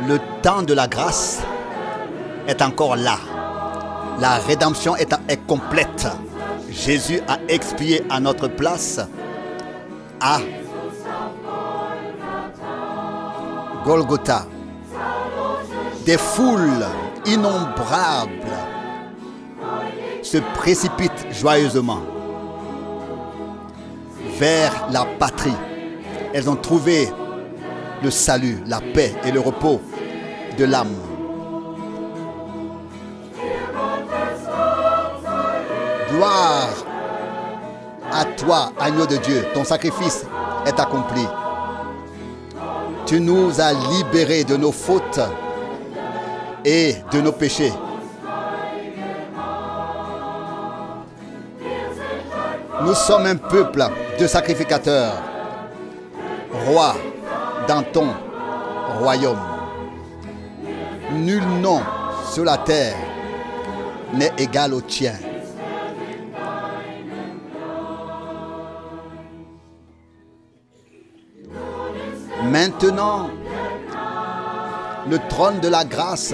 Le temps de la grâce est encore là. La rédemption est complète. Jésus a expié à notre place à Golgotha. Des foules innombrables se précipitent joyeusement vers la patrie. Elles ont trouvé le salut, la paix et le repos de l'âme. Gloire à toi, agneau de Dieu, ton sacrifice est accompli. Tu nous as libérés de nos fautes et de nos péchés. Nous sommes un peuple de sacrificateurs, rois dans ton royaume. Nul nom sur la terre n'est égal au tien. Maintenant, le trône de la grâce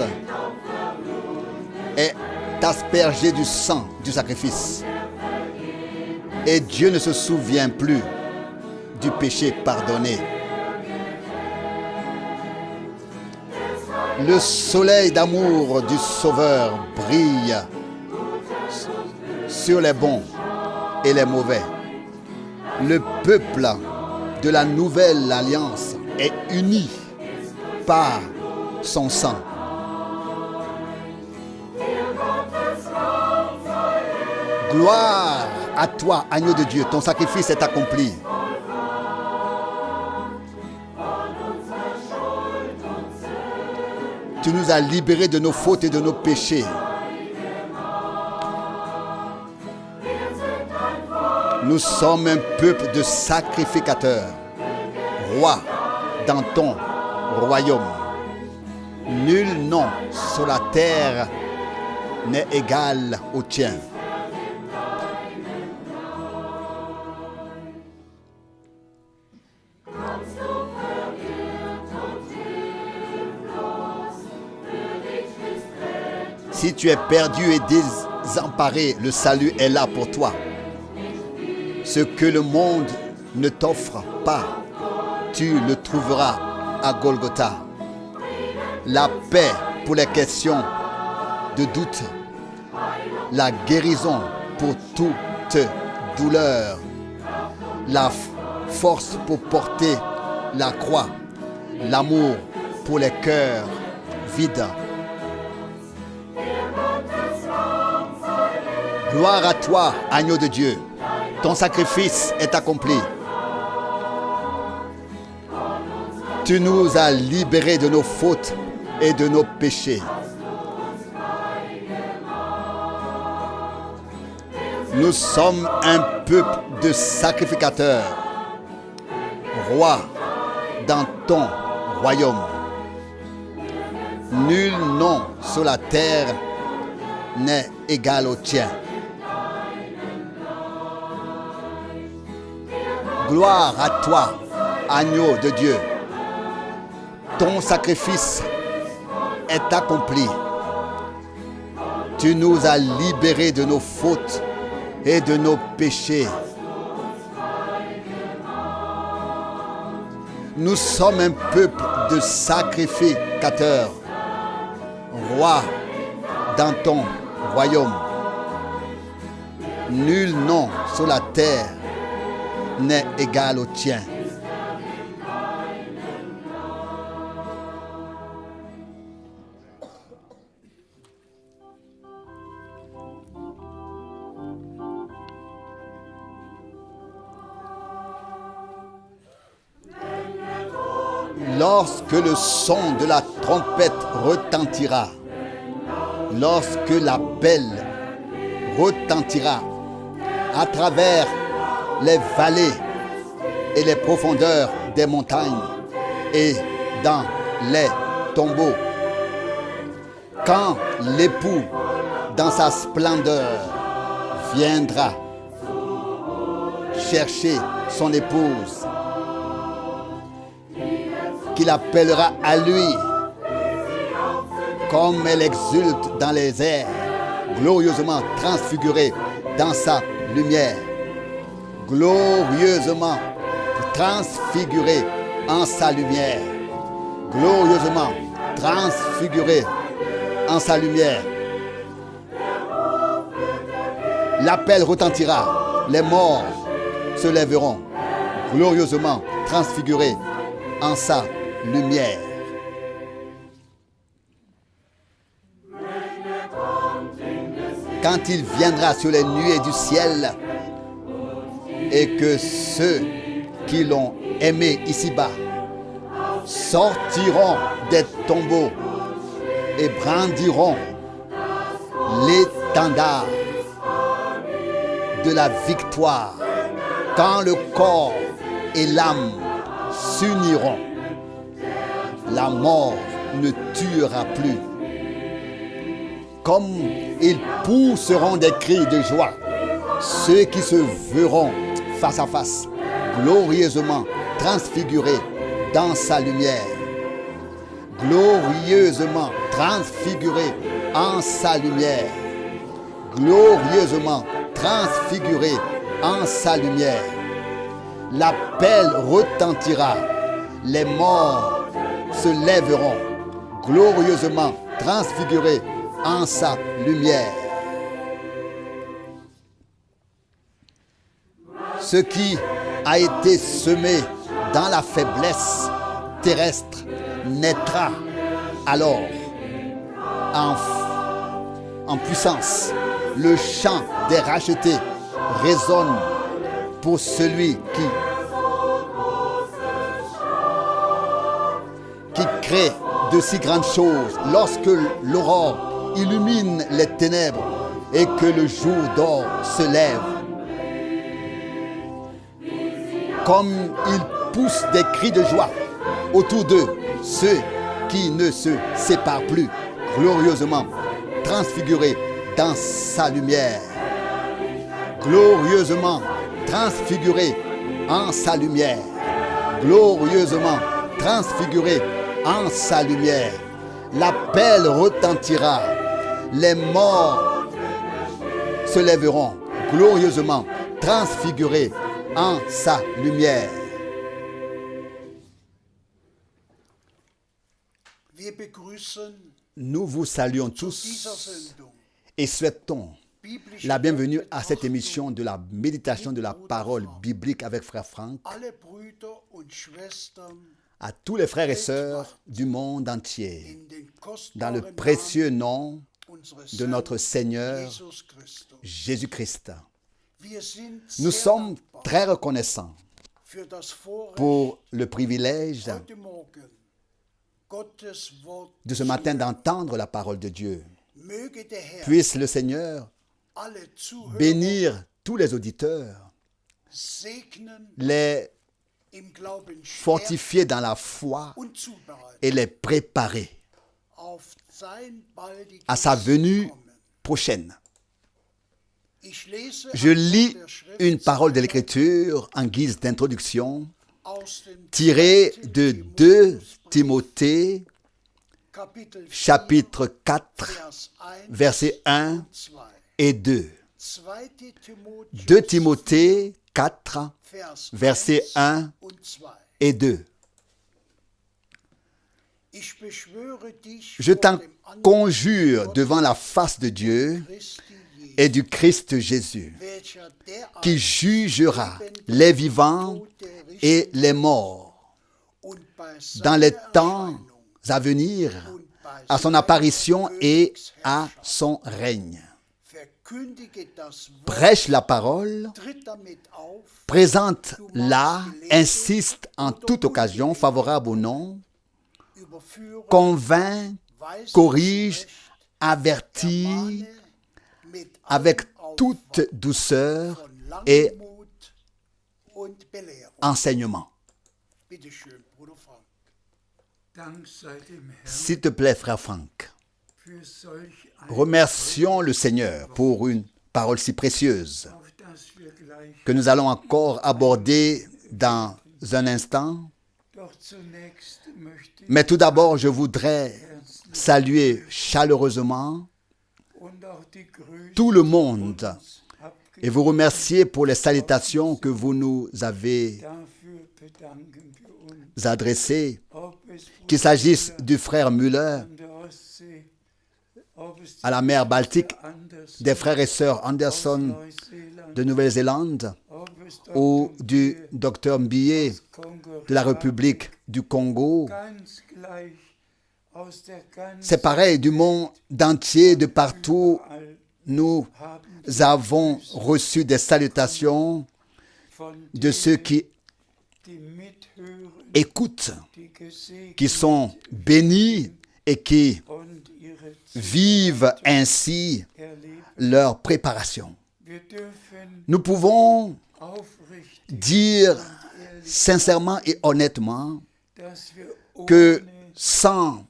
est aspergé du sang du sacrifice. Et Dieu ne se souvient plus du péché pardonné. Le soleil d'amour du Sauveur brille sur les bons et les mauvais. Le peuple de la nouvelle alliance est uni par son sang. Gloire à toi, agneau de Dieu, ton sacrifice est accompli. Tu nous as libérés de nos fautes et de nos péchés. Nous sommes un peuple de sacrificateurs, rois dans ton royaume. Nul nom sur la terre n'est égal au tien. Si tu es perdu et désemparé, le salut est là pour toi. Ce que le monde ne t'offre pas, tu le trouveras à Golgotha. La paix pour les questions de doute, la guérison pour toute douleur, la force pour porter la croix, l'amour pour les cœurs vides. Gloire à toi, agneau de Dieu. Ton sacrifice est accompli. Tu nous as libérés de nos fautes et de nos péchés. Nous sommes un peuple de sacrificateurs, rois dans ton royaume. Nul nom sur la terre n'est égal au tien. Gloire à toi, agneau de Dieu. Ton sacrifice est accompli. Tu nous as libérés de nos fautes et de nos péchés. Nous sommes un peuple de sacrificateurs, rois dans ton royaume. Nul nom sur la terre n'est égal au tien. Lorsque le son de la trompette retentira, lorsque l'appel retentira à travers les vallées et les profondeurs des montagnes et dans les tombeaux, quand l'époux dans sa splendeur viendra chercher son épouse, qu'il appellera à lui comme elle exulte dans les airs, glorieusement transfigurée dans sa lumière. Glorieusement transfigurée en sa lumière. Glorieusement transfigurée en sa lumière. L'appel retentira, les morts se lèveront, glorieusement transfigurés en sa lumière. Quand il viendra sur les nuées du ciel et que ceux qui l'ont aimé ici-bas sortiront des tombeaux et brandiront l'étendard de la victoire, quand le corps et l'âme s'uniront, la mort ne tuera plus. Comme ils pousseront des cris de joie, ceux qui se verront face à face, glorieusement transfigurés dans sa lumière. Glorieusement transfigurés en sa lumière. Glorieusement transfigurés en sa lumière. L'appel retentira, les morts se lèveront, glorieusement transfigurés en sa lumière. Ce qui a été semé dans la faiblesse terrestre naîtra alors en puissance. Le chant des rachetés résonne pour celui qui crée de si grandes choses. Lorsque l'aurore illumine les ténèbres et que le jour d'or se lève, comme ils poussent des cris de joie autour d'eux, ceux qui ne se séparent plus, glorieusement transfigurés dans sa lumière. Glorieusement transfigurés en sa lumière. Glorieusement transfigurés en sa lumière. L'appel retentira. Les morts se lèveront, glorieusement transfigurés en sa lumière. Nous vous saluons tous et souhaitons la bienvenue à cette émission de la méditation de la parole biblique avec Frère Franck. À tous les frères et sœurs du monde entier, dans le précieux nom de notre Seigneur Jésus-Christ. Nous sommes très reconnaissants pour le privilège de ce matin d'entendre la parole de Dieu. Puisse le Seigneur bénir tous les auditeurs, les fortifier dans la foi et les préparer à sa venue prochaine. Je lis une parole de l'Écriture en guise d'introduction tirée de 2 Timothée, chapitre 4, versets 1 et 2. 2 Timothée 4, versets 1 et 2. Je t'en conjure devant la face de Dieu et du Christ Jésus, qui jugera les vivants et les morts dans les temps à venir, à son apparition et à son règne. Prêche la parole, présente-la, insiste en toute occasion favorable ou non, convainc, corrige, avertit avec toute douceur et enseignement. S'il te plaît, frère Franck, remercions le Seigneur pour une parole si précieuse que nous allons encore aborder dans un instant. Mais tout d'abord, je voudrais saluer chaleureusement tout le monde et vous remercier pour les salutations que vous nous avez adressées, qu'il s'agisse du frère Müller à la mer Baltique, des frères et sœurs Anderson de Nouvelle-Zélande ou du docteur Mbié de la République du Congo. C'est pareil, du monde entier, de partout, nous avons reçu des salutations de ceux qui écoutent, qui sont bénis et qui vivent ainsi leur préparation. Nous pouvons dire sincèrement et honnêtement que sans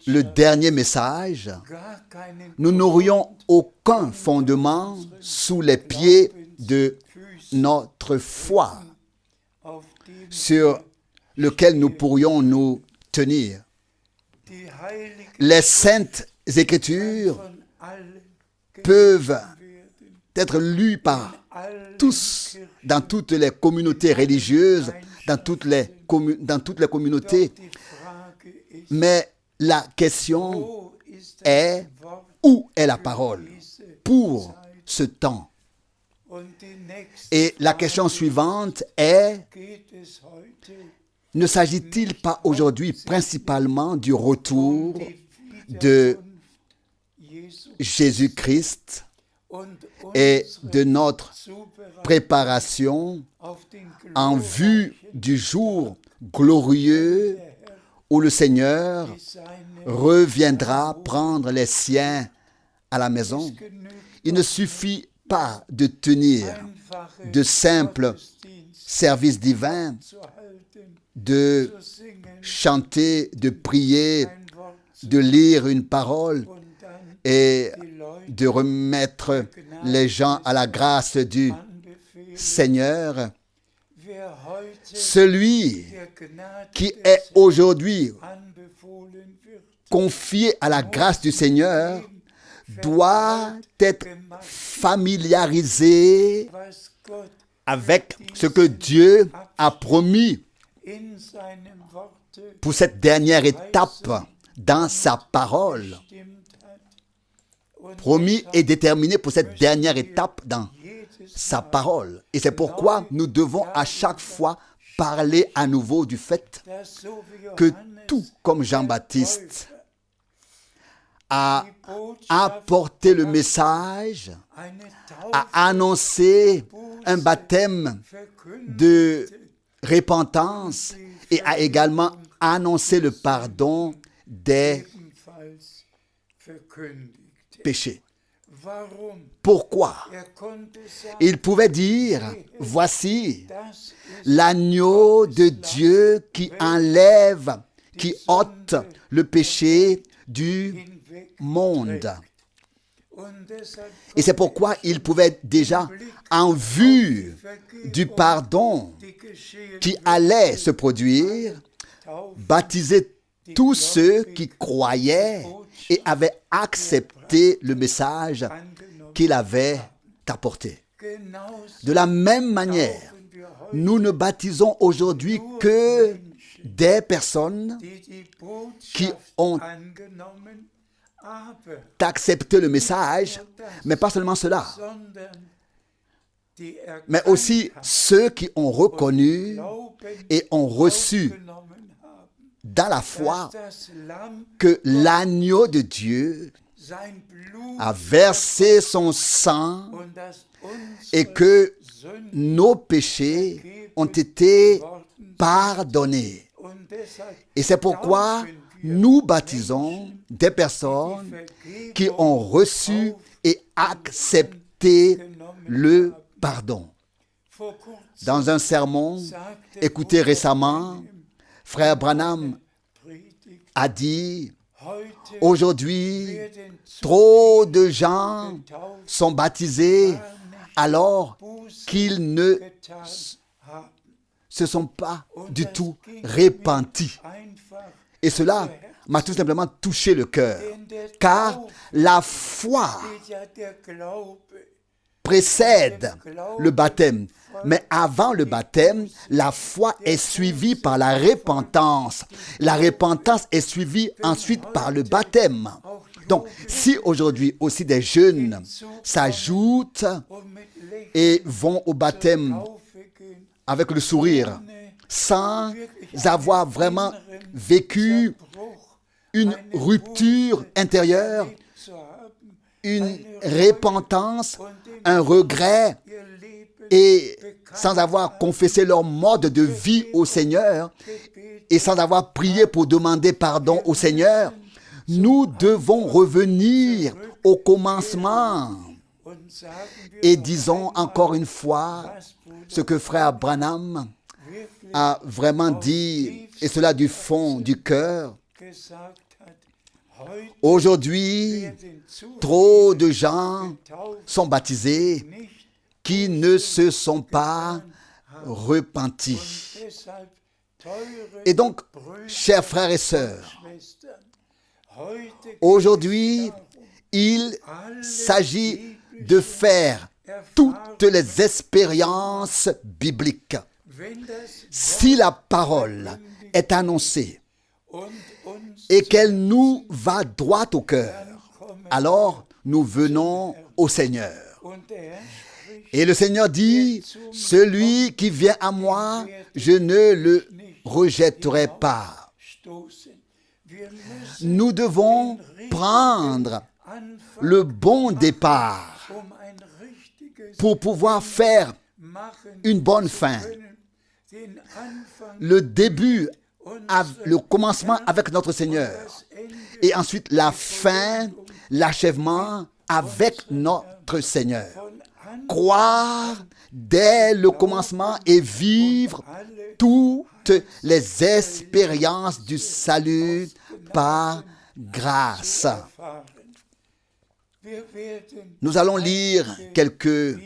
le dernier message, nous n'aurions aucun fondement sous les pieds de notre foi sur lequel nous pourrions nous tenir. Les saintes Écritures peuvent être lues par tous, dans toutes les communautés religieuses, dans toutes les communautés. Mais la question est, où est la parole pour ce temps? Et la question suivante est, ne s'agit-il pas aujourd'hui principalement du retour de Jésus-Christ et de notre préparation en vue du jour glorieux où le Seigneur reviendra prendre les siens à la maison? Il ne suffit pas de tenir de simples services divins, de chanter, de prier, de lire une parole et de remettre les gens à la grâce du Seigneur. Celui qui est aujourd'hui confié à la grâce du Seigneur doit être familiarisé avec ce que Dieu a promis pour cette dernière étape dans sa parole. Promis et déterminé pour cette dernière étape dans sa parole. Et c'est pourquoi nous devons à chaque fois parler à nouveau du fait que tout comme Jean-Baptiste a apporté le message, a annoncé un baptême de repentance et a également annoncé le pardon des péchés. Pourquoi? Il pouvait dire, voici l'agneau de Dieu qui enlève, qui ôte le péché du monde. Et c'est pourquoi il pouvait déjà, en vue du pardon qui allait se produire, baptiser tous ceux qui croyaient et avaient accepté le message qu'il avait apporté. De la même manière, nous ne baptisons aujourd'hui que des personnes qui ont accepté le message, mais pas seulement cela, mais aussi ceux qui ont reconnu et ont reçu dans la foi que l'agneau de Dieu a versé son sang et que nos péchés ont été pardonnés. Et c'est pourquoi nous baptisons des personnes qui ont reçu et accepté le pardon. Dans un sermon écouté récemment, Frère Branham a dit, aujourd'hui, trop de gens sont baptisés alors qu'ils ne se sont pas du tout repentis. Et cela m'a tout simplement touché le cœur. Car la foi précède le baptême. Mais avant le baptême, la foi est suivie par la repentance. La repentance est suivie ensuite par le baptême. Donc, si aujourd'hui aussi des jeunes s'ajoutent et vont au baptême avec le sourire, sans avoir vraiment vécu une rupture intérieure, une repentance, un regret, et sans avoir confessé leur mode de vie au Seigneur, et sans avoir prié pour demander pardon au Seigneur, nous devons revenir au commencement. Et disons encore une fois ce que frère Branham a vraiment dit, et cela du fond du cœur. Aujourd'hui, trop de gens sont baptisés qui ne se sont pas repentis. Et donc, chers frères et sœurs, aujourd'hui, il s'agit de faire toutes les expériences bibliques. Si la parole est annoncée et qu'elle nous va droit au cœur, alors nous venons au Seigneur. Et le Seigneur dit, celui qui vient à moi, je ne le rejetterai pas. Nous devons prendre le bon départ pour pouvoir faire une bonne fin. Le début, le commencement avec notre Seigneur. Et ensuite la fin, l'achèvement avec notre Seigneur. Croire dès le commencement et vivre toutes les expériences du salut par grâce. Nous allons lire quelques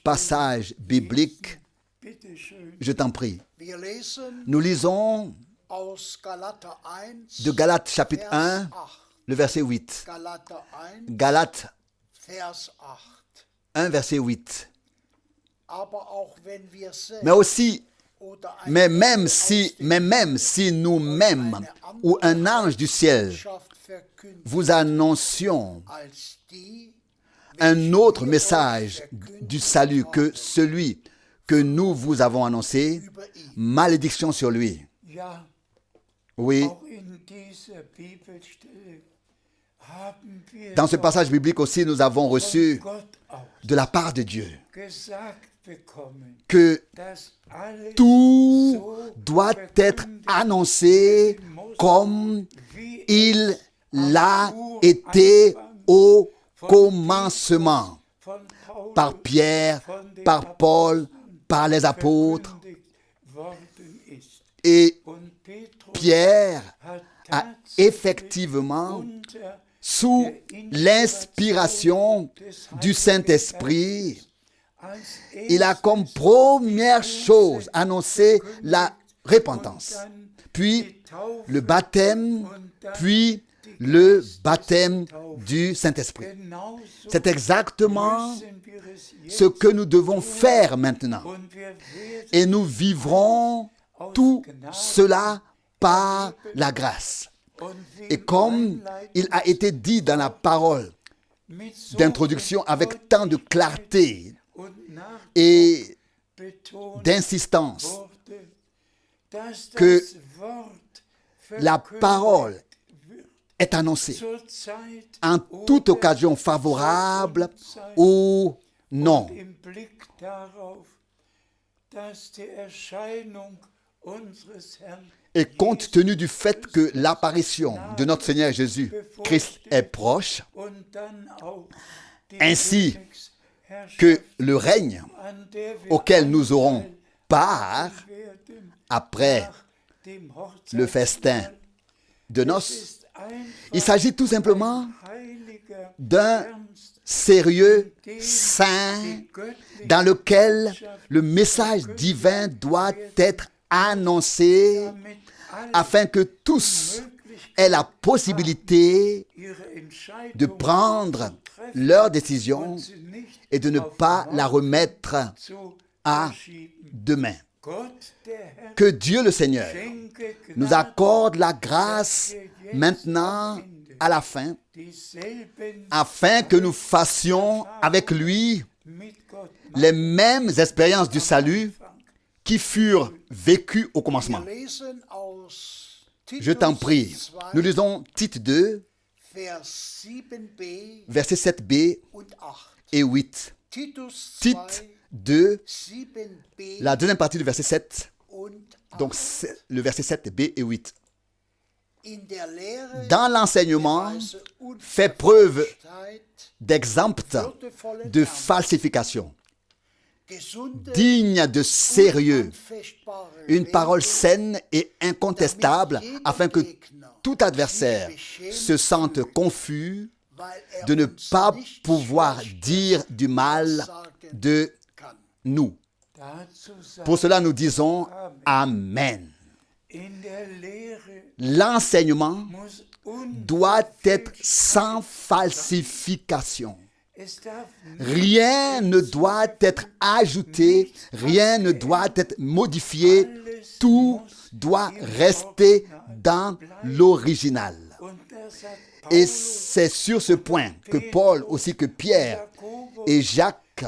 passages bibliques. Je t'en prie. Nous lisons de Galates chapitre 1, le verset 8. Galates 1, verset 8. Mais même si nous-mêmes ou un ange du ciel vous annoncions un autre message du salut que celui que nous vous avons annoncé, malédiction sur lui. Oui. Dans ce passage biblique aussi, nous avons reçu de la part de Dieu que tout doit être annoncé comme il l'a été au commencement, par Pierre, par Paul, par les apôtres. Et Pierre a effectivement, sous l'inspiration du Saint-Esprit, il a comme première chose annoncé la repentance, puis le baptême, puis le baptême du Saint-Esprit. C'est exactement ce que nous devons faire maintenant. Et nous vivrons tout cela par la grâce. Et comme il a été dit dans la parole d'introduction avec tant de clarté et d'insistance, que la parole est annoncée en toute occasion favorable ou non. Et compte tenu du fait que l'apparition de notre Seigneur Jésus-Christ est proche, ainsi que le règne auquel nous aurons part après le festin de noces, Il s'agit tout simplement d'un sérieux saint dans lequel le message divin doit être annoncé afin que tous aient la possibilité de prendre leur décision et de ne pas la remettre à demain. Que Dieu le Seigneur nous accorde la grâce maintenant à la fin, afin que nous fassions avec lui les mêmes expériences du salut qui furent vécues au commencement. Je t'en prie, nous lisons Tite 2, versets 7b et 8. Tite 2, la deuxième partie du verset 7, donc le verset 7b et 8. Dans l'enseignement, fait preuve d'exempt de falsification, digne de sérieux, une parole saine et incontestable, afin que tout adversaire se sente confus de ne pas pouvoir dire du mal de nous. Pour cela, nous disons Amen. L'enseignement doit être sans falsification. Rien ne doit être ajouté, rien ne doit être modifié, tout doit rester dans l'original. Et c'est sur ce point que Paul, aussi que Pierre et Jacques,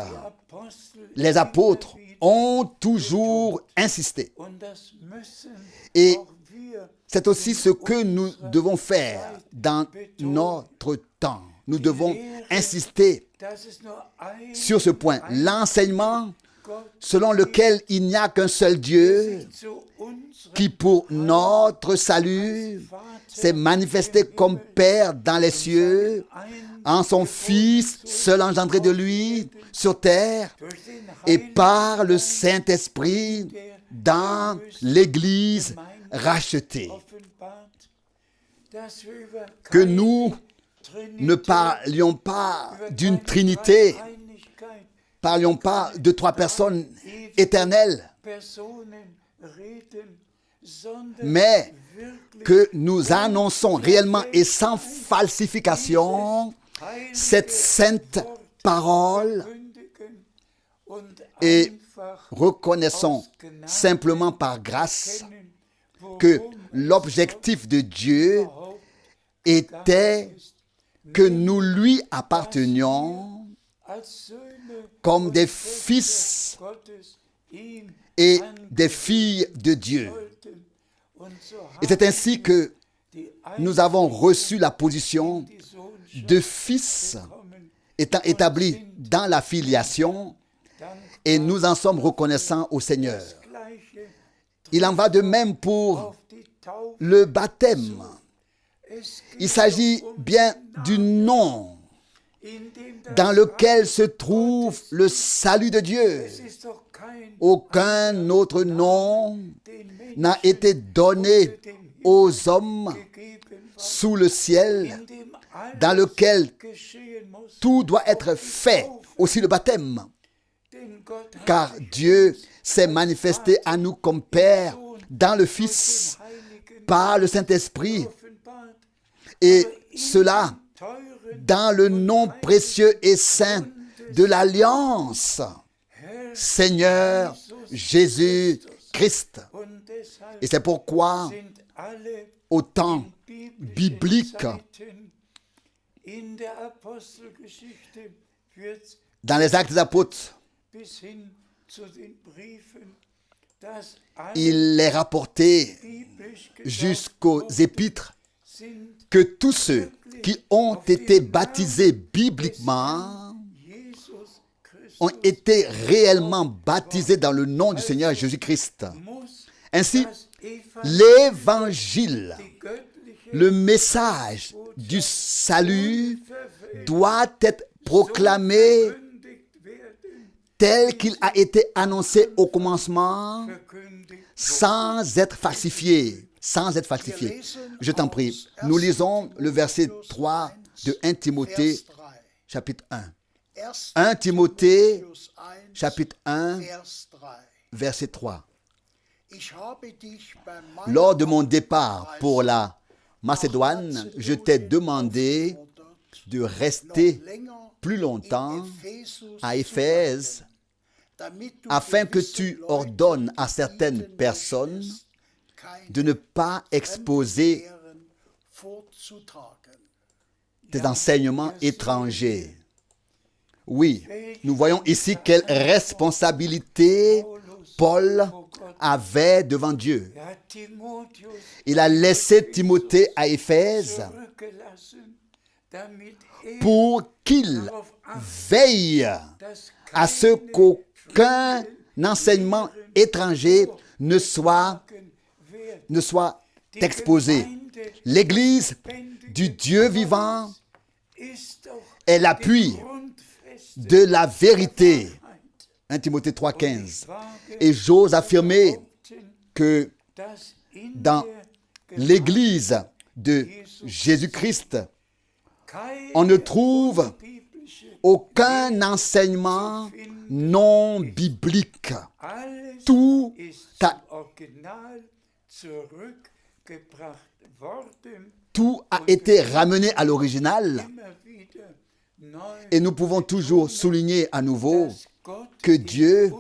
les apôtres, ont toujours insisté. Et c'est aussi ce que nous devons faire dans notre temps. Nous devons insister sur ce point. L'enseignement selon lequel il n'y a qu'un seul Dieu qui pour notre salut s'est manifesté comme Père dans les cieux, en son Fils seul engendré de lui sur terre, et par le Saint-Esprit dans l'Église rachetée. Que nous ne parlions pas d'une Trinité, parlions pas de trois personnes éternelles, mais que nous annonçons réellement et sans falsification cette sainte parole et reconnaissons simplement par grâce que l'objectif de Dieu était que nous lui appartenions comme des fils et des filles de Dieu. Et c'est ainsi que nous avons reçu la position de fils étant établis dans la filiation, et nous en sommes reconnaissants au Seigneur. Il en va de même pour le baptême. Il s'agit bien du nom dans lequel se trouve le salut de Dieu. Aucun autre nom n'a été donné aux hommes sous le ciel dans lequel tout doit être fait, aussi le baptême. Car Dieu s'est manifesté à nous comme Père dans le Fils, par le Saint-Esprit, et cela dans le nom précieux et saint de l'Alliance, Seigneur Jésus-Christ. Et c'est pourquoi, au temps biblique, dans les Actes des Apôtres, il est rapporté jusqu'aux Épîtres que tous ceux qui ont été baptisés bibliquement ont été réellement baptisés dans le nom du Seigneur Jésus-Christ. Ainsi, l'évangile, le message du salut doit être proclamé tel qu'il a été annoncé au commencement, sans être falsifié, sans être falsifié. Je t'en prie, nous lisons le verset 3 de 1 Timothée, chapitre 1. 1 Timothée, chapitre 1, verset 3. Lors de mon départ pour la Macédoine, je t'ai demandé de rester plus longtemps à Éphèse afin que tu ordonnes à certaines personnes de ne pas exposer des enseignements étrangers. Oui, nous voyons ici quelle responsabilité Paul avait devant Dieu. Il a laissé Timothée à Éphèse pour qu'il veille à ce qu'aucun enseignement étranger ne soit exposé. L'Église du Dieu vivant est l'appui de la vérité. 1 Timothée 3,15. Et j'ose affirmer que dans l'Église de Jésus-Christ, on ne trouve aucun enseignement non biblique. Tout a été ramené à l'original. Et nous pouvons toujours souligner à nouveau que Dieu,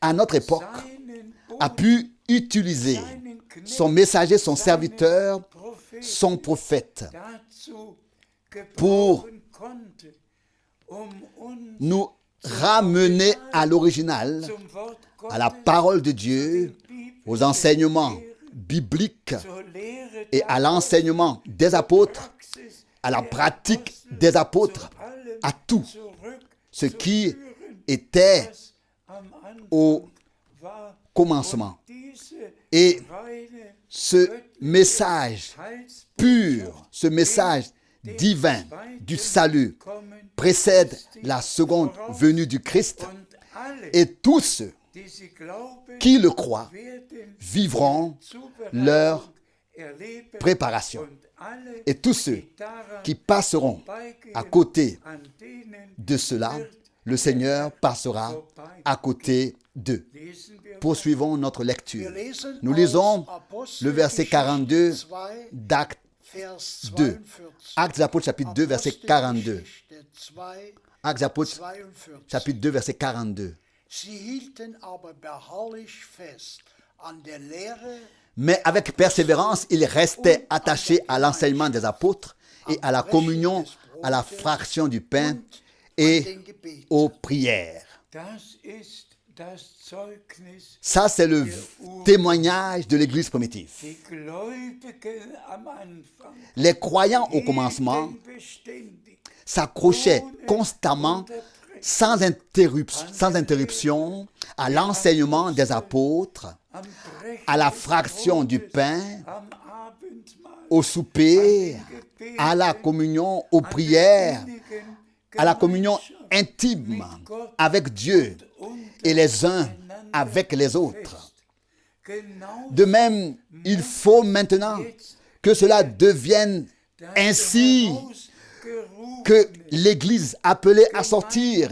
à notre époque, a pu utiliser son messager, son serviteur, son prophète, pour nous ramener à l'original, à la parole de Dieu, aux enseignements bibliques et à l'enseignement des apôtres, à la pratique des apôtres, à tout ce qui était au commencement. Et ce message pur, ce message divin du salut précède la seconde venue du Christ, et tous ceux qui le croient vivront leur préparation. Et tous ceux qui passeront à côté de cela, le Seigneur passera à côté d'eux. Poursuivons notre lecture. Nous lisons le verset 42 d'Actes 2. Actes des Apôtres, chapitre 2, verset 42. Actes des Apôtres, chapitre 2, verset 42. Mais avec persévérance, ils restaient attachés à l'enseignement des apôtres et à la communion, à la fraction du pain et aux prières. Ça, c'est le témoignage de l'Église primitive. Les croyants au commencement s'accrochaient constamment, sans interruption, à l'enseignement des apôtres, à la fraction du pain, au souper, à la communion, aux prières, à la communion intime avec Dieu et les uns avec les autres. De même, il faut maintenant que cela devienne ainsi, que l'Église appelée à sortir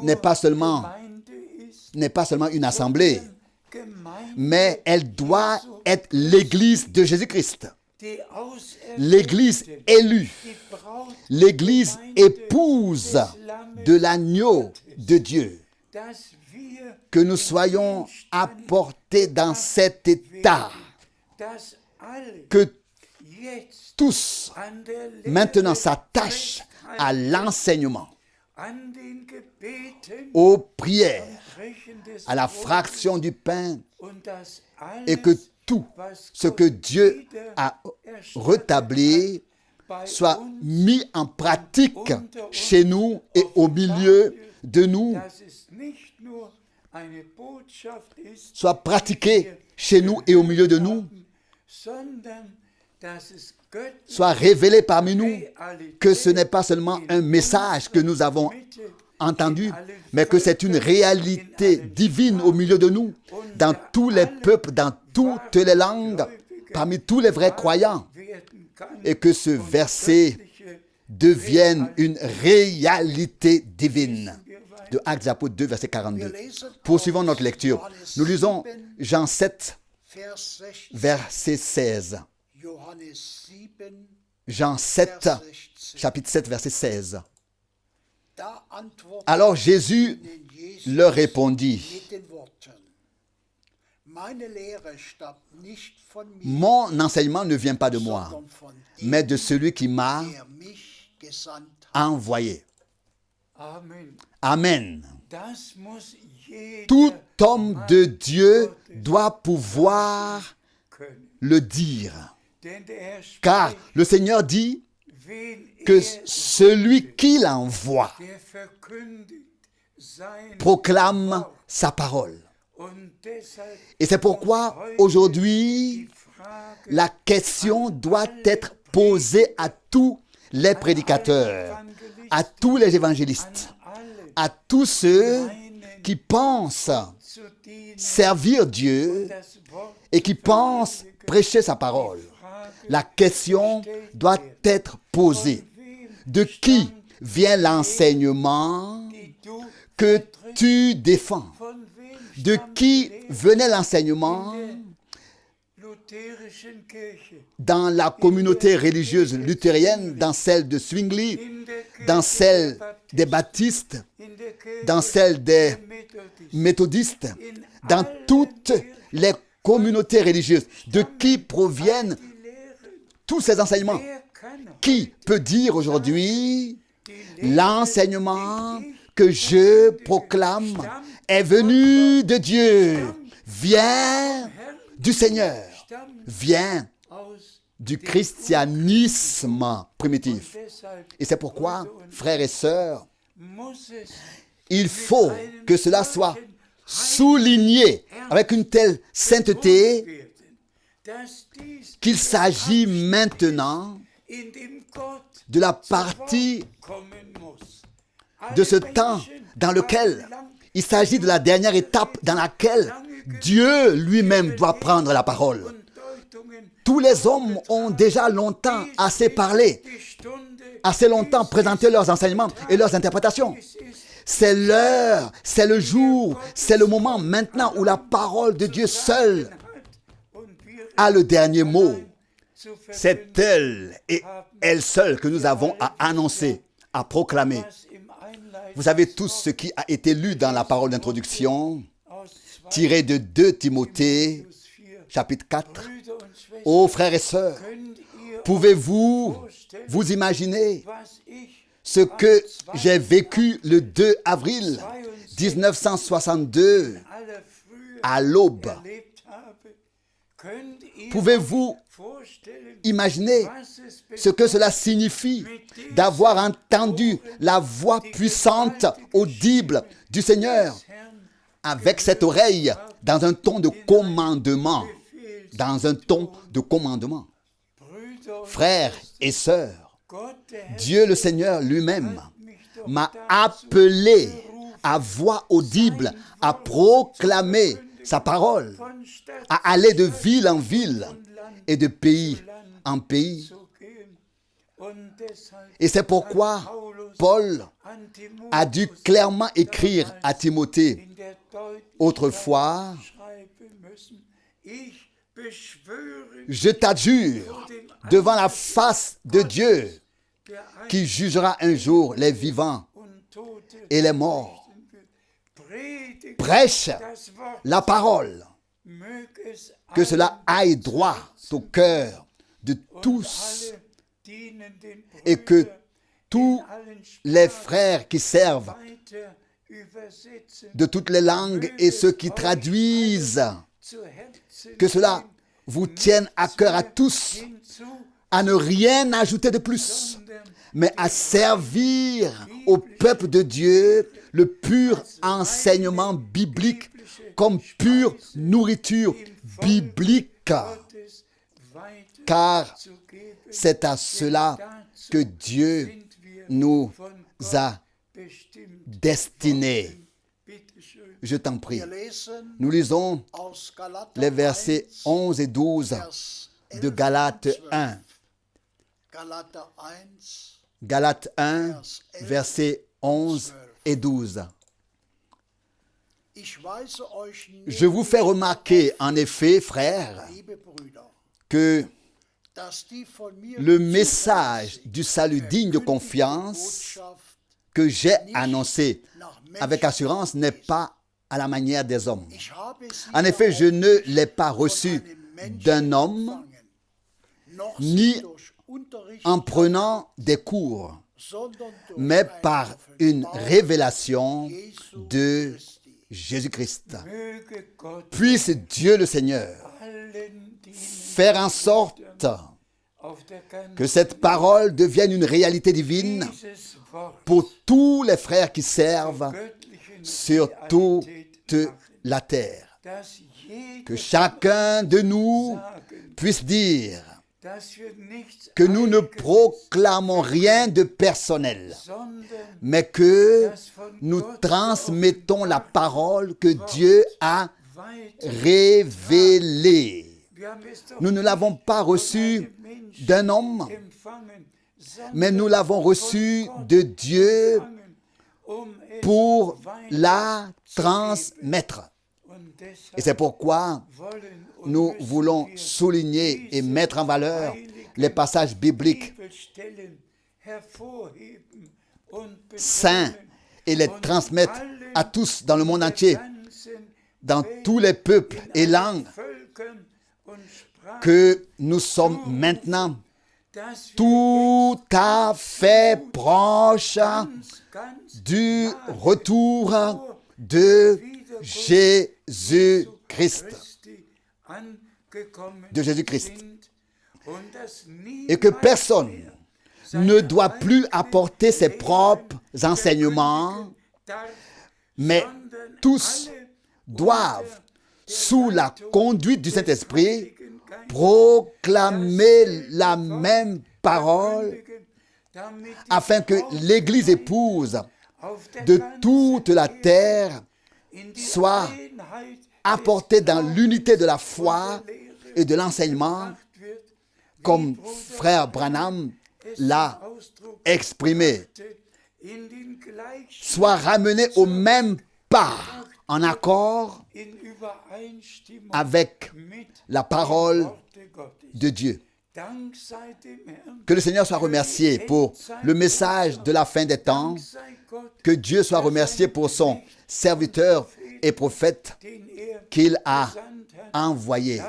n'est pas seulement une assemblée, mais elle doit être l'Église de Jésus-Christ. L'Église élue, l'Église épouse de l'agneau de Dieu. Que nous soyons apportés dans cet état, que tous maintenant s'attachent à l'enseignement, aux prières, à la fraction du pain, et que tout ce que Dieu a rétabli soit mis en pratique chez nous et au milieu de nous, soit pratiqué chez nous et au milieu de nous, soit révélé parmi nous, que ce n'est pas seulement un message que nous avons entendu, mais que c'est une réalité divine au milieu de nous, dans tous les peuples, dans toutes les langues, parmi tous les vrais croyants, et que ce verset devienne une réalité divine. De Actes des Apôtres 2, verset 42. Poursuivons notre lecture. Nous lisons Jean 7, verset 16. Jean 7, chapitre 7, verset 16. Alors Jésus leur répondit, mon enseignement ne vient pas de moi, mais de celui qui m'a envoyé. Amen. Tout homme de Dieu doit pouvoir le dire. Car le Seigneur dit que celui qui l'envoie proclame sa parole. Et c'est pourquoi aujourd'hui, la question doit être posée à tous les prédicateurs, à tous les évangélistes, à tous ceux qui pensent servir Dieu et qui pensent prêcher sa parole. La question doit être posée. De qui vient l'enseignement que tu défends? De qui venait l'enseignement dans la communauté religieuse luthérienne, dans celle de Zwingli, dans celle des baptistes, dans celle des méthodistes, dans toutes les communautés religieuses? De qui proviennent tous ces enseignements? Qui peut dire aujourd'hui l'enseignement que je proclame est venu de Dieu, vient du Seigneur, vient du christianisme primitif. Et c'est pourquoi, frères et sœurs, il faut que cela soit souligné avec une telle sainteté qu'il s'agit maintenant de la partie de ce temps dans lequel il s'agit de la dernière étape dans laquelle Dieu lui-même doit prendre la parole. Tous les hommes ont déjà longtemps assez parlé, assez longtemps présenté leurs enseignements et leurs interprétations. C'est l'heure, c'est le jour, c'est le moment maintenant où la parole de Dieu seule a le dernier mot. C'est elle et elle seule que nous avons à annoncer, à proclamer. Vous savez tous ce qui a été lu dans la parole d'introduction, tiré de 2 Timothée, chapitre 4. Ô frères et sœurs, pouvez-vous vous imaginer ce que j'ai vécu le 2 avril 1962 à l'aube? Pouvez-vous imaginer ce que cela signifie d'avoir entendu la voix puissante, audible du Seigneur avec cette oreille dans un ton de commandement? Dans un ton de commandement. Frères et sœurs, Dieu le Seigneur lui-même m'a appelé à voix audible, à proclamer sa parole, à aller de ville en ville et de pays en pays. Et c'est pourquoi Paul a dû clairement écrire à Timothée autrefois, je t'adjure devant la face de Dieu qui jugera un jour les vivants et les morts. Prêche la parole, que cela aille droit au cœur de tous et que tous les frères qui servent de toutes les langues et ceux qui traduisent, que cela vous tienne à cœur à tous, à ne rien ajouter de plus, mais à servir au peuple de Dieu le pur enseignement biblique comme pure nourriture biblique. Car c'est à cela que Dieu nous a destinée. Je t'en prie. Nous lisons les versets 11 et 12 de Galates 1. Galates 1, versets 11 et 12. Je vous fais remarquer, en effet, frères, que le message du salut digne de confiance que j'ai annoncé avec assurance n'est pas à la manière des hommes. En effet, je ne l'ai pas reçu d'un homme, ni en prenant des cours, mais par une révélation de Jésus-Christ. Puisse Dieu le Seigneur faire en sorte que cette parole devienne une réalité divine pour tous les frères qui servent sur toute la terre. Que chacun de nous puisse dire que nous ne proclamons rien de personnel, mais que nous transmettons la parole que Dieu a révélée. Nous ne l'avons pas reçue d'un homme, mais nous l'avons reçue de Dieu pour la transmettre. Et c'est pourquoi nous voulons souligner et mettre en valeur les passages bibliques saints et les transmettre à tous dans le monde entier, dans tous les peuples et langues, que nous sommes maintenant tout à fait proches du retour de Jésus-Christ. Et que personne ne doit plus apporter ses propres enseignements, mais tous doivent, sous la conduite du Saint-Esprit, proclamer la même parole afin que l'Église épouse de toute la terre soit apportée dans l'unité de la foi et de l'enseignement, comme frère Branham l'a exprimé, soit ramenée au même pas, en accord avec la parole de Dieu. Que le Seigneur soit remercié pour le message de la fin des temps. Que Dieu soit remercié pour son serviteur et prophète qu'il a envoyé.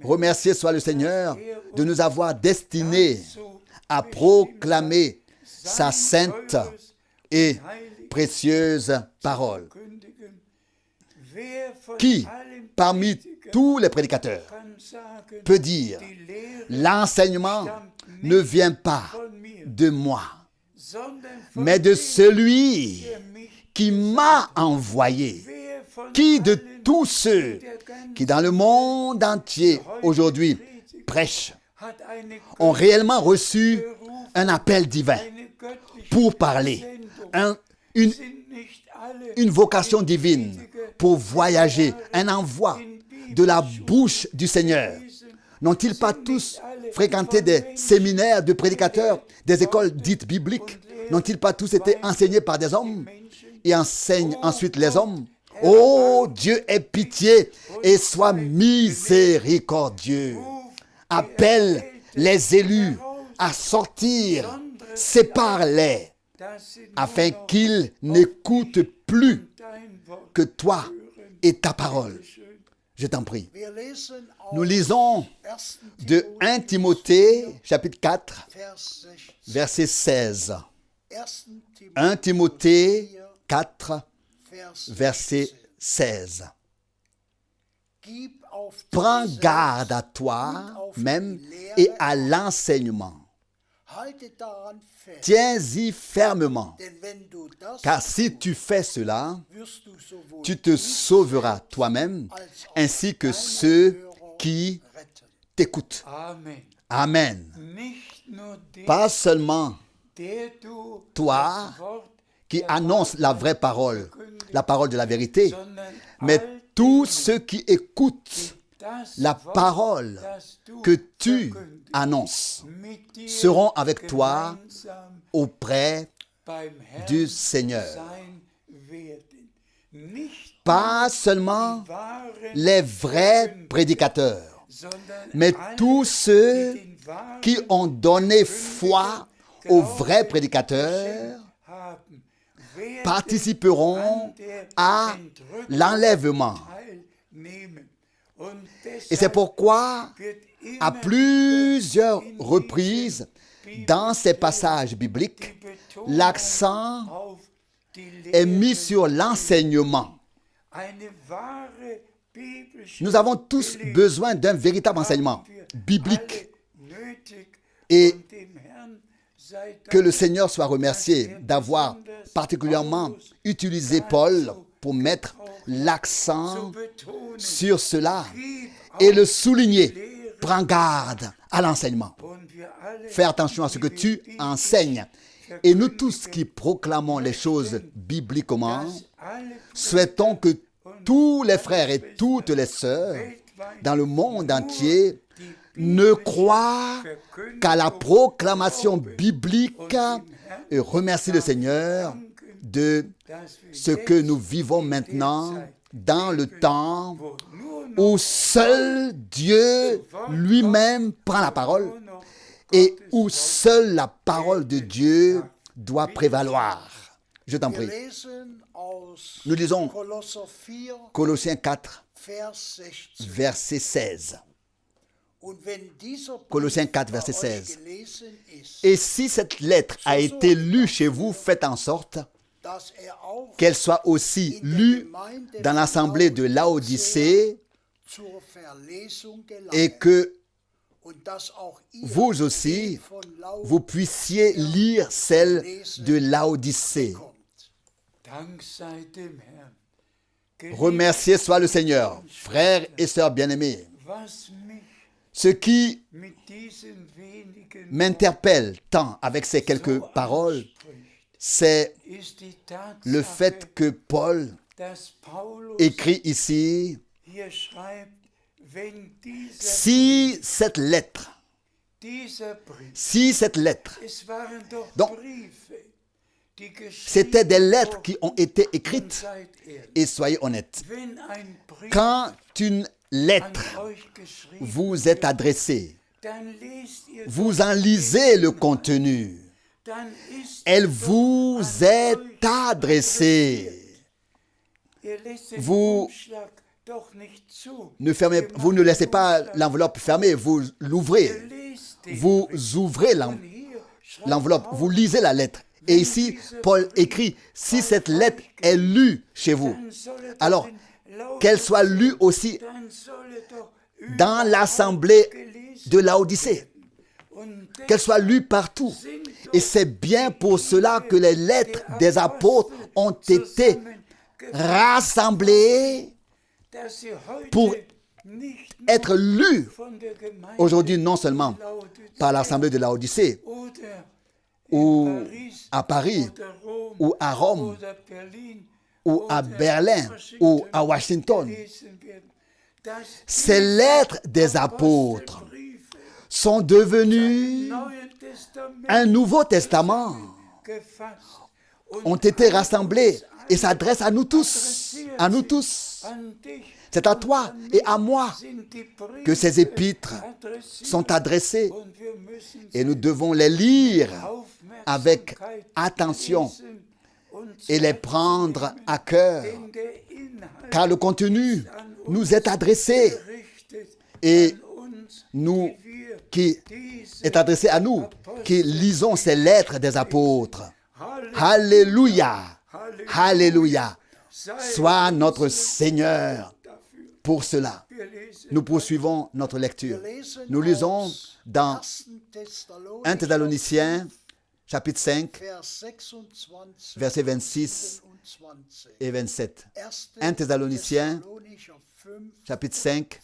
Remercié soit le Seigneur de nous avoir destinés à proclamer sa sainte et précieuse parole. Qui, parmi tous les prédicateurs, peut dire « L'enseignement ne vient pas de moi, mais de celui qui m'a envoyé ». Qui de tous ceux qui dans le monde entier aujourd'hui prêchent ont réellement reçu un appel divin pour parler, une vocation divine pour voyager, un envoi de la bouche du Seigneur? N'ont-ils pas tous fréquenté des séminaires de prédicateurs, des écoles dites bibliques? N'ont-ils pas tous été enseignés par des hommes et enseignent ensuite les hommes? Oh, Dieu aie pitié et sois miséricordieux. Appelle les élus à sortir, sépare-les, afin qu'ils n'écoutent plus que toi et ta parole. Je t'en prie. Nous lisons de 1 Timothée, chapitre 4, verset 16. 1 Timothée 4, verset 16. Prends garde à toi-même et à l'enseignement. Tiens-y fermement, car si tu fais cela, tu te sauveras toi-même ainsi que ceux qui t'écoutent. Amen. Pas seulement toi qui annoncent la vraie parole, la parole de la vérité, mais tous ceux qui écoutent la parole que tu annonces seront avec toi auprès du Seigneur. Pas seulement les vrais prédicateurs, mais tous ceux qui ont donné foi aux vrais prédicateurs participeront à l'enlèvement. Et c'est pourquoi, à plusieurs reprises, dans ces passages bibliques, l'accent est mis sur l'enseignement. Nous avons tous besoin d'un véritable enseignement biblique. Et que le Seigneur soit remercié d'avoir particulièrement utilisé Paul pour mettre l'accent sur cela et le souligner. Prends garde à l'enseignement. Fais attention à ce que tu enseignes. Et nous tous qui proclamons les choses bibliquement, souhaitons que tous les frères et toutes les sœurs dans le monde entier ne croient qu'à la proclamation biblique et remercie le Seigneur de ce que nous vivons maintenant dans le temps où seul Dieu lui-même prend la parole et où seule la parole de Dieu doit prévaloir. Je t'en prie. Nous lisons Colossiens 4, verset 16. Colossiens 4, verset 16. Et si cette lettre a été lue chez vous, faites en sorte qu'elle soit aussi lue dans l'assemblée de Laodicée et que vous aussi, vous puissiez lire celle de Laodicée. Remercié soit le Seigneur, frères et sœurs bien-aimés. Ce qui m'interpelle tant avec ces quelques paroles, c'est le fait que Paul écrit ici, si cette lettre, donc c'était des lettres qui ont été écrites, et soyez honnêtes, quand une lettre vous est adressée, vous en lisez le contenu, elle vous est adressée. Vous ne laissez pas l'enveloppe fermée, vous l'ouvrez. Vous ouvrez l'enveloppe, vous lisez la lettre. Et ici, Paul écrit, si cette lettre est lue chez vous, alors qu'elle soit lue aussi dans l'assemblée de Laodicée, qu'elle soit lue partout. Et c'est bien pour cela que les lettres des apôtres ont été rassemblées pour être lues aujourd'hui, non seulement par l'assemblée de Laodicée, ou à Paris, ou à Rome, ou à Berlin, ou à Washington. Ces lettres des apôtres sont devenues un Nouveau Testament, ont été rassemblées et s'adressent à nous tous, à nous tous. C'est à toi et à moi que ces épîtres sont adressées et nous devons les lire avec attention et les prendre à cœur, car le contenu nous est adressé et nous qui est adressé à nous, qui lisons ces lettres des apôtres. Alléluia, alléluia, soit notre Seigneur pour cela. Nous poursuivons notre lecture. Nous lisons dans 1 Thessaloniciens, chapitre 5, versets 26 et 27. 1 Thessaloniciens, chapitre 5,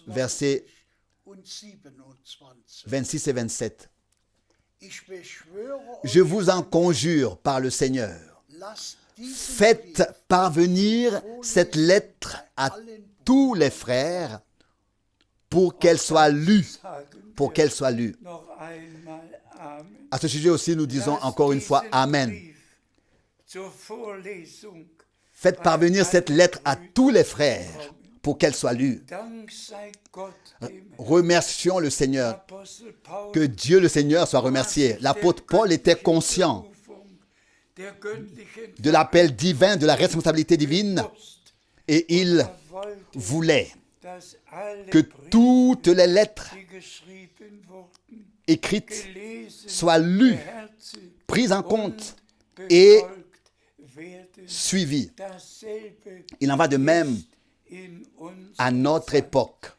versets 26 et 27. Je vous en conjure par le Seigneur. Faites parvenir cette lettre à tous les frères pour qu'elle soit lue. Pour qu'elle soit lue. À ce sujet aussi, nous disons encore une fois Amen. Faites parvenir cette lettre à tous les frères pour qu'elle soit lue. Remercions le Seigneur. Que Dieu le Seigneur soit remercié. L'apôtre Paul était conscient de l'appel divin, de la responsabilité divine, et il voulait que toutes les lettres écrites soient lues, prises en compte et suivies. Il en va de même à notre époque.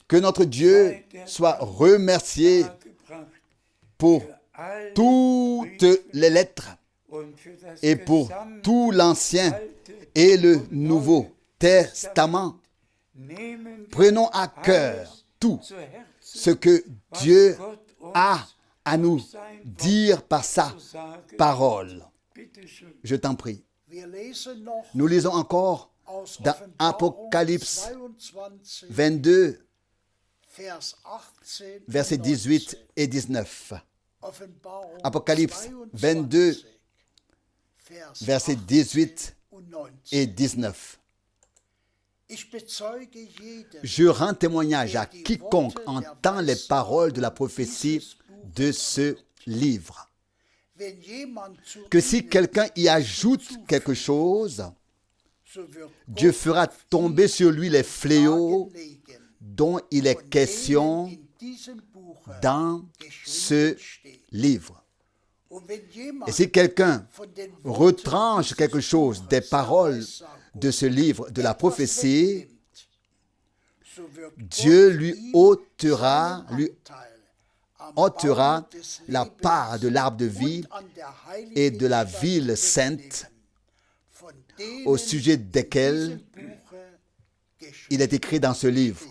Que notre Dieu soit remercié pour toutes les lettres et pour tout l'Ancien et le Nouveau Testament. Prenons à cœur tout ce que Dieu a à nous dire par sa parole. Je t'en prie. Nous lisons encore dans Apocalypse 22, versets 18 et 19. Apocalypse 22, versets 18 et 19. Je rends témoignage à quiconque entend les paroles de la prophétie de ce livre, que si quelqu'un y ajoute quelque chose, Dieu fera tomber sur lui les fléaux dont il est question dans ce livre. Et si quelqu'un retranche quelque chose des paroles de ce livre de la prophétie, Dieu lui ôtera la part de l'arbre de vie et de la ville sainte au sujet desquels il est écrit dans ce livre.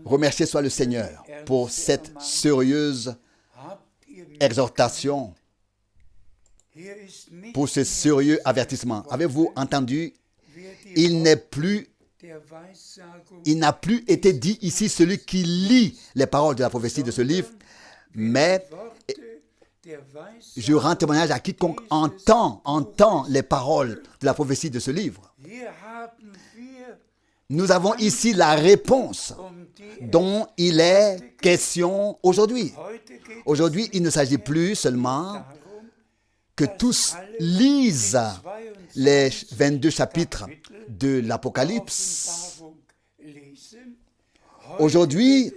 Remercié soit le Seigneur pour cette sérieuse exhortation, pour ce sérieux avertissement. Avez-vous entendu? Il n'a plus été dit ici celui qui lit les paroles de la prophétie de ce livre, mais je rends témoignage à quiconque entend les paroles de la prophétie de ce livre. Nous avons ici la réponse dont il est question aujourd'hui. Aujourd'hui, il ne s'agit plus seulement que tous lisent les 22 chapitres de l'Apocalypse. Aujourd'hui,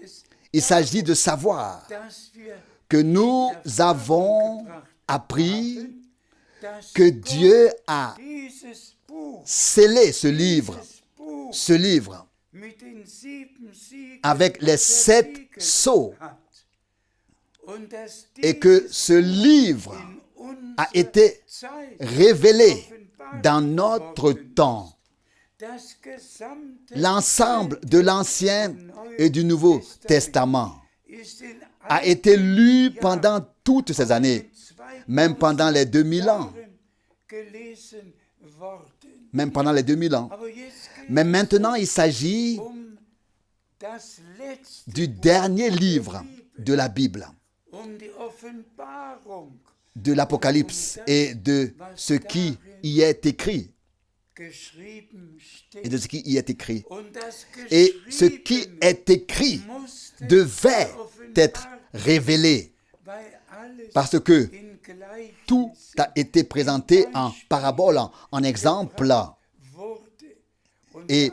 il s'agit de savoir que nous avons appris que Dieu a scellé ce livre avec les 7 sceaux, et que ce livre a été révélé dans notre temps. L'ensemble de l'Ancien et du Nouveau Testament a été lu pendant toutes ces années, même pendant les 2000 ans. Même pendant les 2000 ans. Mais maintenant, il s'agit du dernier livre de la Bible, de l'Apocalypse et de ce qui y est écrit. Et de ce qui y est écrit. Et ce qui est écrit devait être révélé, parce que tout a été présenté en parabole, en exemple. Et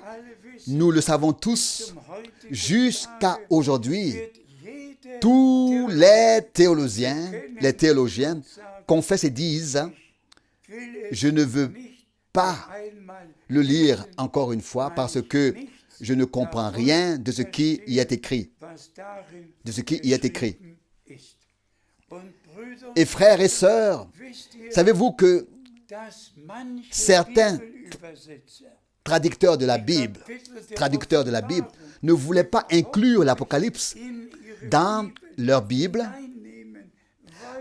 nous le savons tous, jusqu'à aujourd'hui, tous les théologiens confessent et disent: je ne veux pas le lire encore une fois parce que je ne comprends rien de ce qui y est écrit. De ce qui y est écrit. Et frères et sœurs, savez-vous que certains traducteurs de la Bible ne voulaient pas inclure l'Apocalypse dans leur Bible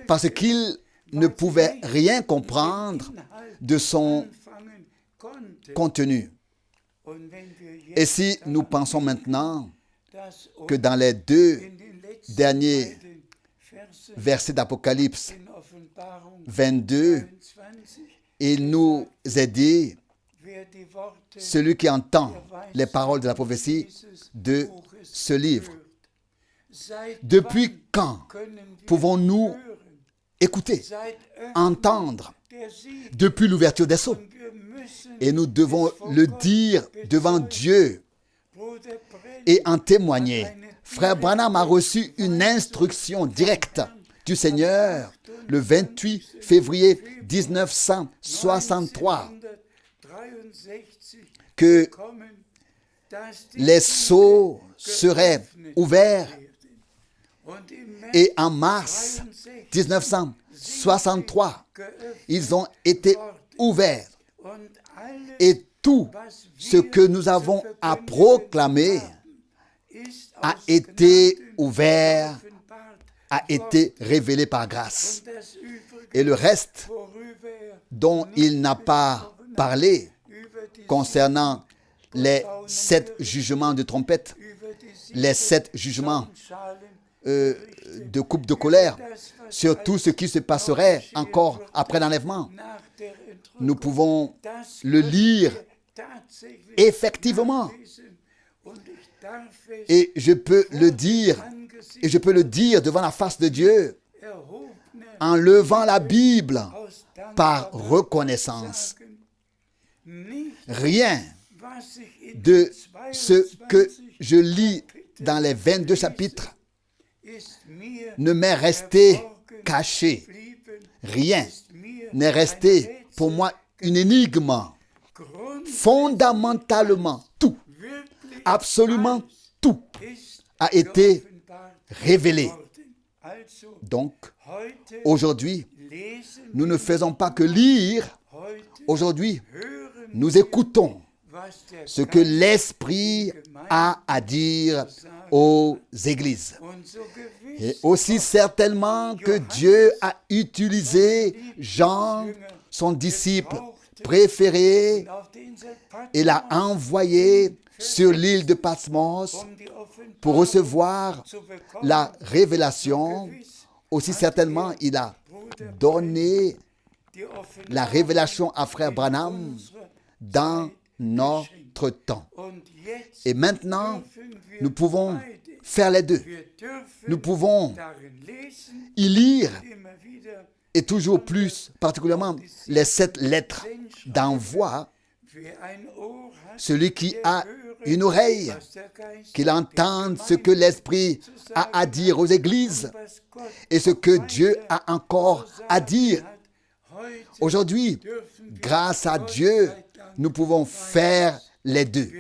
parce qu'ils ne pouvaient rien comprendre de son contenu. Et si nous pensons maintenant que dans les 2 derniers versets d'Apocalypse 22, il nous est dit, celui qui entend les paroles de la prophétie de ce livre. Depuis quand pouvons-nous écouter, entendre? Depuis l'ouverture des sceaux. Et nous devons le dire devant Dieu et en témoigner. Frère Branham a reçu une instruction directe du Seigneur le 28 février 1963 que les sceaux seraient ouverts et en mars 1963, ils ont été ouverts et tout ce que nous avons à proclamer a été ouvert, a été révélé par grâce. Et le reste dont il n'a pas parlé concernant les 7 jugements de trompette, les 7 jugements de coupe de colère, sur tout ce qui se passerait encore après l'enlèvement. Nous pouvons le lire effectivement. Et je peux le dire, devant la face de Dieu, en levant la Bible par reconnaissance. Rien de ce que je lis dans les 22 chapitres ne m'est resté caché. Rien n'est resté pour moi une énigme. Fondamentalement, tout, absolument tout a été révélé. Donc, aujourd'hui, nous ne faisons pas que lire. Aujourd'hui, nous écoutons ce que l'Esprit a à dire aux églises. Et aussi certainement que Dieu a utilisé Jean, son disciple préféré, et l'a envoyé sur l'île de Patmos pour recevoir la révélation. Aussi certainement, il a donné la révélation à Frère Branham dans notre temps. Et maintenant, nous pouvons faire les deux. Nous pouvons y lire, et toujours plus, particulièrement les 7 lettres d'envoi. Celui qui a une oreille, qu'il entende ce que l'Esprit a à dire aux églises et ce que Dieu a encore à dire. Aujourd'hui, grâce à Dieu, nous pouvons faire les deux.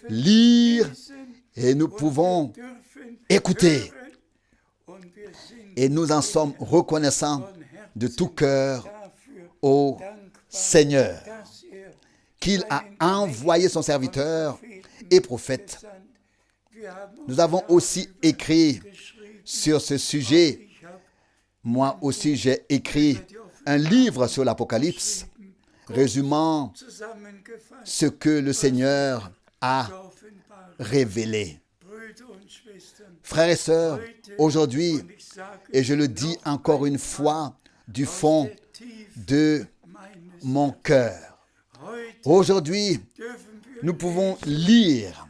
Lire et nous pouvons écouter. Et nous en sommes reconnaissants de tout cœur au Seigneur, qu'il a envoyé son serviteur et prophète. Nous avons aussi écrit sur ce sujet. Moi aussi, j'ai écrit un livre sur l'Apocalypse, résumant ce que le Seigneur a révélé. Frères et sœurs, aujourd'hui, et je le dis encore une fois du fond de mon cœur, aujourd'hui, nous pouvons lire.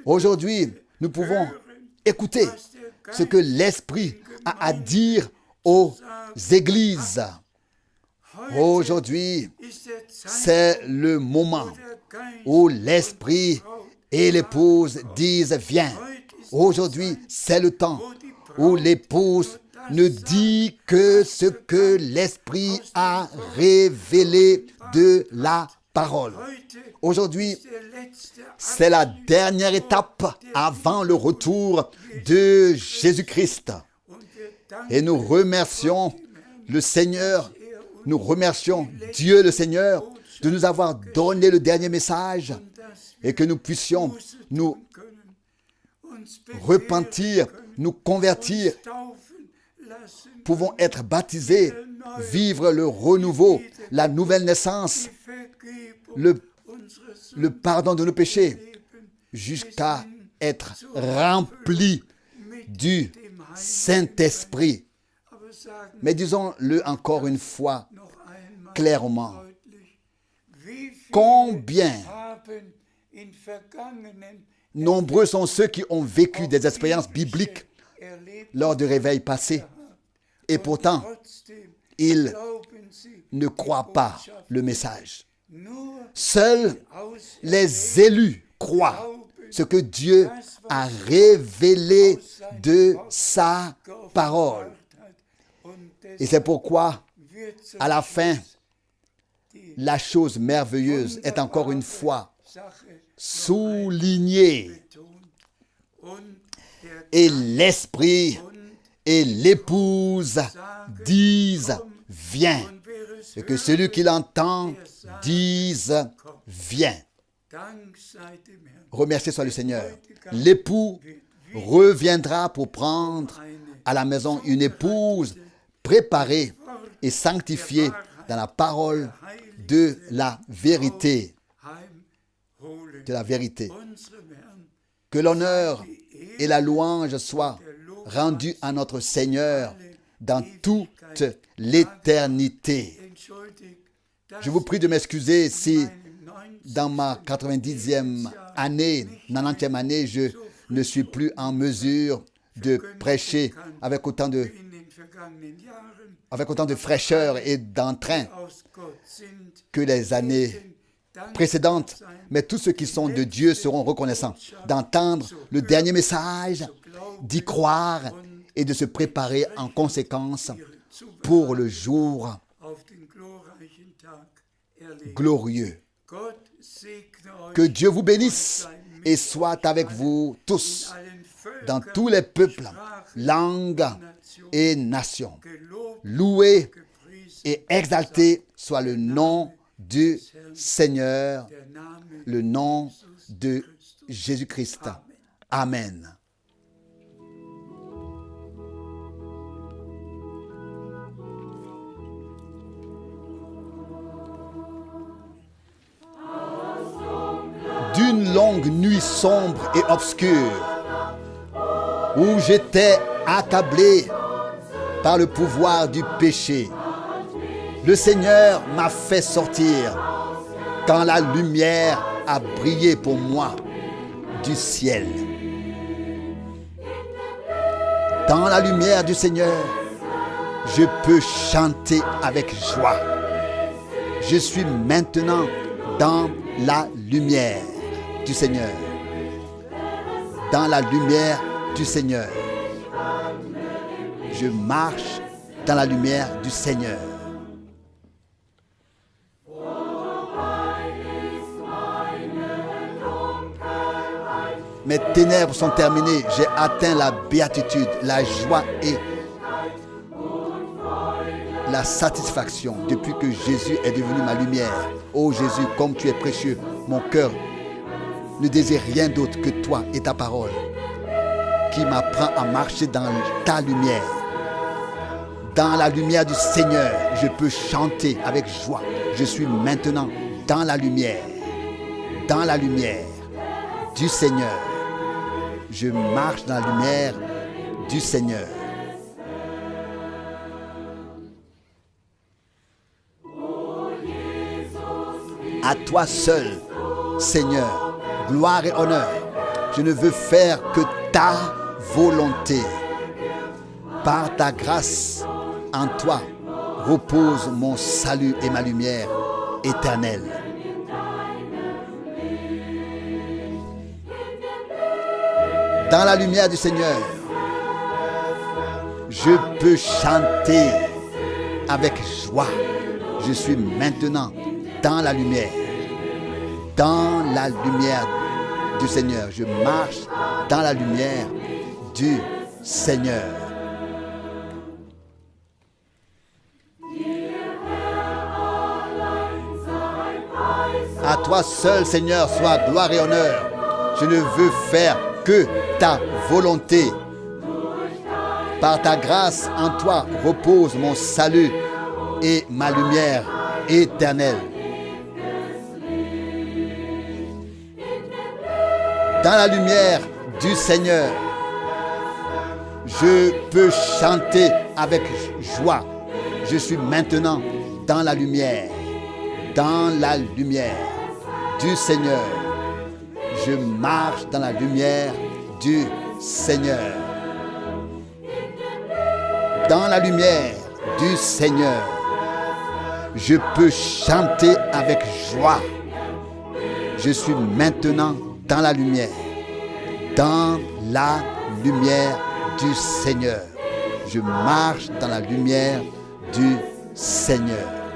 Aujourd'hui, nous pouvons écouter ce que l'Esprit a à dire aux églises. Aujourd'hui, c'est le moment où l'Esprit et l'épouse disent « Viens ». Aujourd'hui, c'est le temps où l'épouse ne dit que ce que l'Esprit a révélé de la parole. Aujourd'hui, c'est la dernière étape avant le retour de Jésus-Christ. Et nous remercions le Seigneur, nous remercions Dieu le Seigneur de nous avoir donné le dernier message et que nous puissions nous repentir, nous convertir, pouvons être baptisés, vivre le renouveau, la nouvelle naissance, le pardon de nos péchés, jusqu'à être remplis du Saint-Esprit. Mais disons-le encore une fois clairement. Combien nombreux sont ceux qui ont vécu des expériences bibliques lors de réveils passés et pourtant ils ne croient pas le message. Seuls les élus croient ce que Dieu a révélé de sa parole. Et c'est pourquoi, à la fin, la chose merveilleuse est encore une fois soulignée. Et l'esprit et l'épouse disent « Viens ». Et que celui qui l'entend dise « Viens ». Remercié soit le Seigneur. L'époux reviendra pour prendre à la maison une épouse préparée et sanctifiée dans la parole de la vérité. De la vérité. Que l'honneur et la louange soient rendus à notre Seigneur dans toute l'éternité. Je vous prie de m'excuser si dans ma 90e année, 90e année, je ne suis plus en mesure de prêcher avec autant de fraîcheur et d'entrain que les années précédentes. Mais tous ceux qui sont de Dieu seront reconnaissants d'entendre le dernier message, d'y croire et de se préparer en conséquence pour le jour glorieux. Que Dieu vous bénisse et soit avec vous tous dans tous les peuples, langues et nations. Loué et exalté soit le nom du Seigneur, le nom de Jésus-Christ. Amen. D'une longue nuit sombre et obscure, où j'étais accablé par le pouvoir du péché, le Seigneur m'a fait sortir quand la lumière a brillé pour moi du ciel. Dans la lumière du Seigneur, je peux chanter avec joie. Je suis maintenant dans la lumière du Seigneur. Dans la lumière du Seigneur. Je marche dans la lumière du Seigneur. Mes ténèbres sont terminées. J'ai atteint la béatitude, la joie et la satisfaction depuis que Jésus est devenu ma lumière. Ô Jésus, comme tu es précieux, mon cœur ne désire rien d'autre que toi et ta parole qui m'apprend à marcher dans ta lumière. Dans la lumière du Seigneur, je peux chanter avec joie. Je suis maintenant dans la lumière du Seigneur. Je marche dans la lumière du Seigneur. À toi seul, Seigneur, gloire et honneur. Je ne veux faire que ta volonté. Par ta grâce, en toi, repose mon salut et ma lumière éternelle. Dans la lumière du Seigneur, je peux chanter avec joie. Je suis maintenant dans la lumière du Seigneur. Je marche dans la lumière du Seigneur. À toi seul, Seigneur, soit gloire et honneur. Je ne veux faire que ta volonté. Par ta grâce, en toi repose mon salut et ma lumière éternelle. Dans la lumière du Seigneur, je peux chanter avec joie. Je suis maintenant dans la lumière du Seigneur. Je marche dans la lumière du Seigneur. Dans la lumière du Seigneur, je peux chanter avec joie. Je suis maintenant dans la lumière du Seigneur. Je marche dans la lumière du Seigneur.